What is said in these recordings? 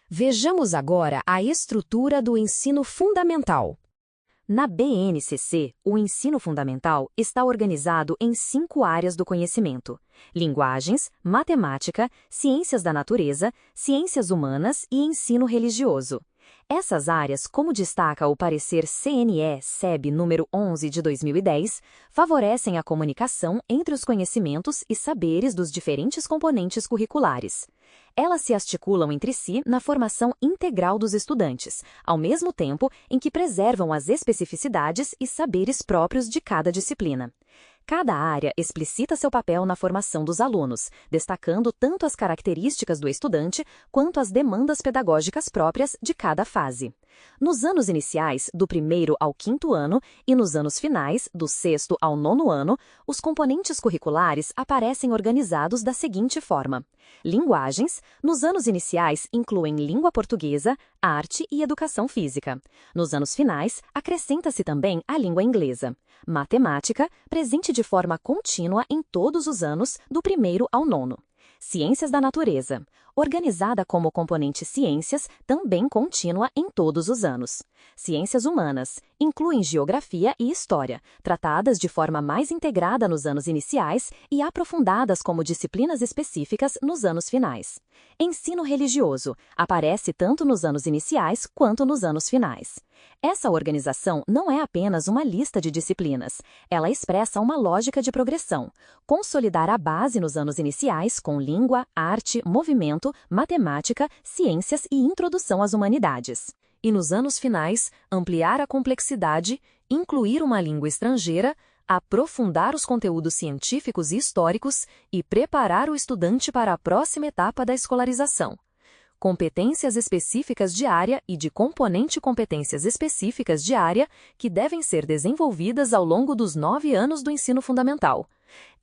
Vejamos agora a estrutura do ensino fundamental. Na BNCC, o ensino fundamental está organizado em 5 áreas do conhecimento: linguagens, matemática, ciências da natureza, ciências humanas e ensino religioso. Essas áreas, como destaca o parecer CNE-SEB número 11 de 2010, favorecem a comunicação entre os conhecimentos e saberes dos diferentes componentes curriculares. Elas se articulam entre si na formação integral dos estudantes, ao mesmo tempo em que preservam as especificidades e saberes próprios de cada disciplina. Cada área explicita seu papel na formação dos alunos, destacando tanto as características do estudante quanto as demandas pedagógicas próprias de cada fase. Nos anos iniciais, do 1º ao 5º ano, e nos anos finais, do 6º ao 9º ano, os componentes curriculares aparecem organizados da seguinte forma: linguagens, nos anos iniciais, incluem língua portuguesa, arte e educação física. Nos anos finais, acrescenta-se também a língua inglesa. Matemática, presente de forma contínua em todos os anos, do 1º ao 9º. Ciências da natureza, organizada como componente ciências, também contínua em todos os anos. Ciências humanas, incluem geografia e história, tratadas de forma mais integrada nos anos iniciais e aprofundadas como disciplinas específicas nos anos finais. Ensino religioso, aparece tanto nos anos iniciais quanto nos anos finais. Essa organização não é apenas uma lista de disciplinas, ela expressa uma lógica de progressão: consolidar a base nos anos iniciais com língua, arte, movimento, matemática, ciências e introdução às humanidades. E nos anos finais, ampliar a complexidade, incluir uma língua estrangeira, aprofundar os conteúdos científicos e históricos e preparar o estudante para a próxima etapa da escolarização. Competências específicas de área e de componente competências específicas de área que devem ser desenvolvidas ao longo dos 9 anos do ensino fundamental.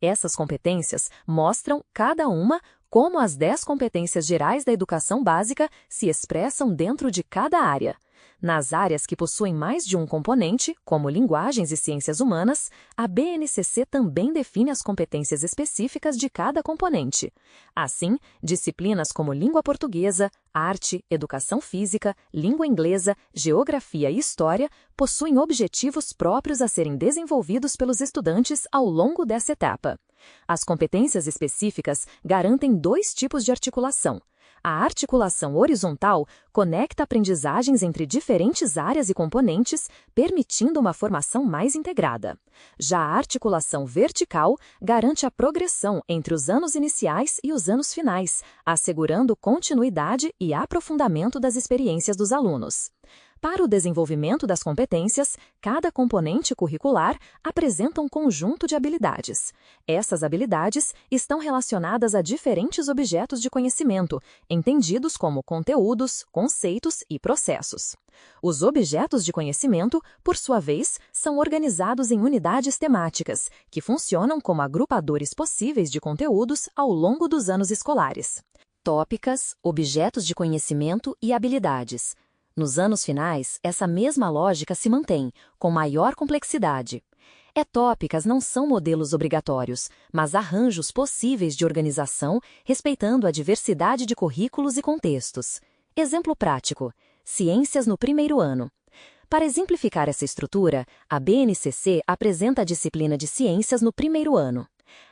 Essas competências mostram, cada uma, como as 10 competências gerais da educação básica se expressam dentro de cada área. Nas áreas que possuem mais de um componente, como linguagens e ciências humanas, a BNCC também define as competências específicas de cada componente. Assim, disciplinas como língua portuguesa, arte, educação física, língua inglesa, geografia e história possuem objetivos próprios a serem desenvolvidos pelos estudantes ao longo dessa etapa. As competências específicas garantem 2 tipos de articulação. A articulação horizontal conecta aprendizagens entre diferentes áreas e componentes, permitindo uma formação mais integrada. Já a articulação vertical garante a progressão entre os anos iniciais e os anos finais, assegurando continuidade e aprofundamento das experiências dos alunos. Para o desenvolvimento das competências, cada componente curricular apresenta um conjunto de habilidades. Essas habilidades estão relacionadas a diferentes objetos de conhecimento, entendidos como conteúdos, conceitos e processos. Os objetos de conhecimento, por sua vez, são organizados em unidades temáticas, que funcionam como agrupadores possíveis de conteúdos ao longo dos anos escolares. Tópicas, objetos de conhecimento e habilidades. Nos anos finais, essa mesma lógica se mantém, com maior complexidade. Tópicas não são modelos obrigatórios, mas arranjos possíveis de organização, respeitando a diversidade de currículos e contextos. Exemplo prático: ciências no 1º ano. Para exemplificar essa estrutura, a BNCC apresenta a disciplina de ciências no 1º ano.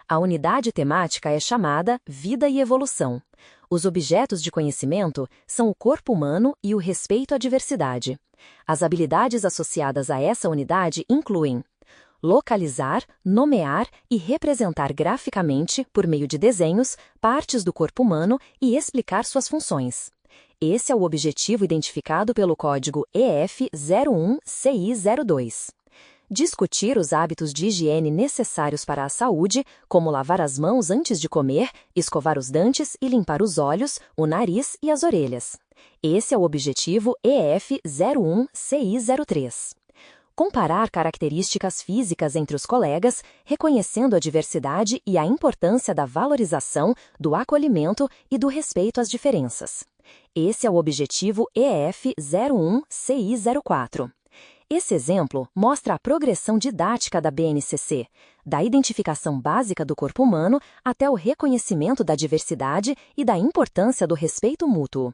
A unidade temática é chamada Vida e Evolução. Os objetos de conhecimento são o corpo humano e o respeito à diversidade. As habilidades associadas a essa unidade incluem localizar, nomear e representar graficamente, por meio de desenhos, partes do corpo humano e explicar suas funções. Esse é o objetivo identificado pelo código EF01CI02. Discutir os hábitos de higiene necessários para a saúde, como lavar as mãos antes de comer, escovar os dentes e limpar os olhos, o nariz e as orelhas. Esse é o objetivo EF01CI03. Comparar características físicas entre os colegas, reconhecendo a diversidade e a importância da valorização, do acolhimento e do respeito às diferenças. Esse é o objetivo EF01CI04. Esse exemplo mostra a progressão didática da BNCC, da identificação básica do corpo humano até o reconhecimento da diversidade e da importância do respeito mútuo.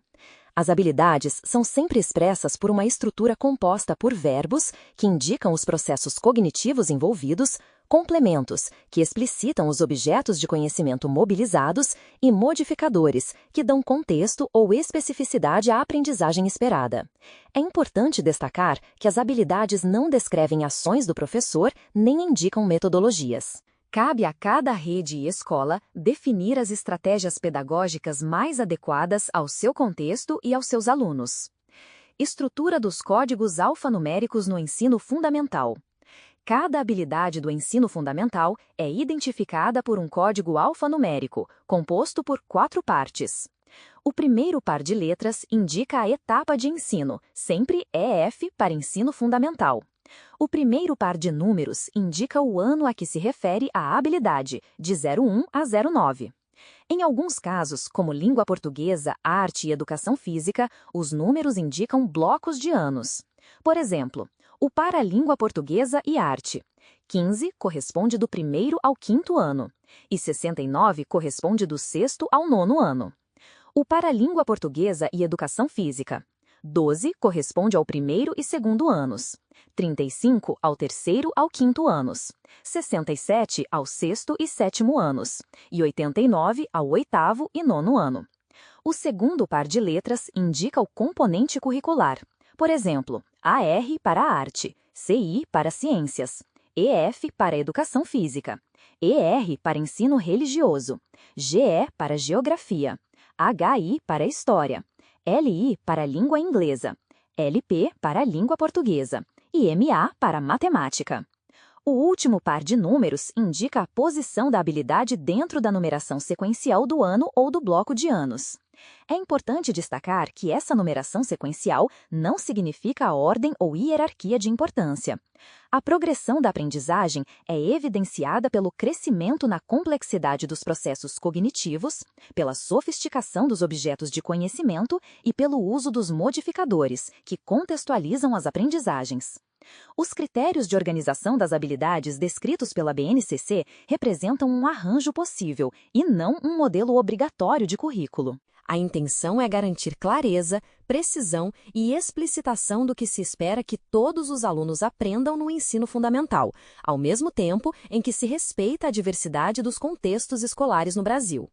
As habilidades são sempre expressas por uma estrutura composta por verbos, que indicam os processos cognitivos envolvidos, complementos, que explicitam os objetos de conhecimento mobilizados, e modificadores, que dão contexto ou especificidade à aprendizagem esperada. É importante destacar que as habilidades não descrevem ações do professor nem indicam metodologias. Cabe a cada rede e escola definir as estratégias pedagógicas mais adequadas ao seu contexto e aos seus alunos. Estrutura dos códigos alfanuméricos no ensino fundamental. Cada habilidade do ensino fundamental é identificada por um código alfanumérico, composto por 4 partes. O primeiro par de letras indica a etapa de ensino, sempre EF para ensino fundamental. O primeiro par de números indica o ano a que se refere a habilidade, de 01 a 09. Em alguns casos, como língua portuguesa, arte e educação física, os números indicam blocos de anos. Por exemplo, o par a língua portuguesa e arte. 15 corresponde do 1º ao 5º ano, e 69 corresponde do 6º ao 9º ano. O par a língua portuguesa e educação física. 12 corresponde ao 1º e 2º anos, 35 ao 3º ao 5º anos, 67 ao 6º e 7º anos, e 89 ao 8º e 9º ano. O segundo par de letras indica o componente curricular. Por exemplo, AR para arte, CI para ciências, EF para educação física, ER para ensino religioso, GE para geografia, HI para história, LI para língua inglesa, LP para língua portuguesa e MA para matemática. O último par de números indica a posição da habilidade dentro da numeração sequencial do ano ou do bloco de anos. É importante destacar que essa numeração sequencial não significa a ordem ou hierarquia de importância. A progressão da aprendizagem é evidenciada pelo crescimento na complexidade dos processos cognitivos, pela sofisticação dos objetos de conhecimento e pelo uso dos modificadores, que contextualizam as aprendizagens. Os critérios de organização das habilidades descritos pela BNCC representam um arranjo possível e não um modelo obrigatório de currículo. A intenção é garantir clareza, precisão e explicitação do que se espera que todos os alunos aprendam no ensino fundamental, ao mesmo tempo em que se respeita a diversidade dos contextos escolares no Brasil.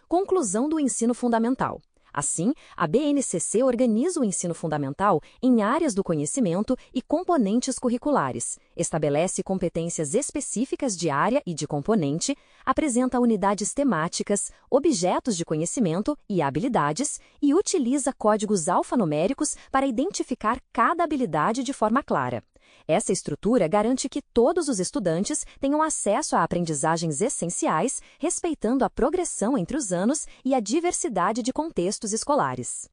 Conclusão do ensino fundamental. Assim, a BNCC organiza o ensino fundamental em áreas do conhecimento e componentes curriculares, estabelece competências específicas de área e de componente, apresenta unidades temáticas, objetos de conhecimento e habilidades e utiliza códigos alfanuméricos para identificar cada habilidade de forma clara. Essa estrutura garante que todos os estudantes tenham acesso a aprendizagens essenciais, respeitando a progressão entre os anos e a diversidade de contextos escolares.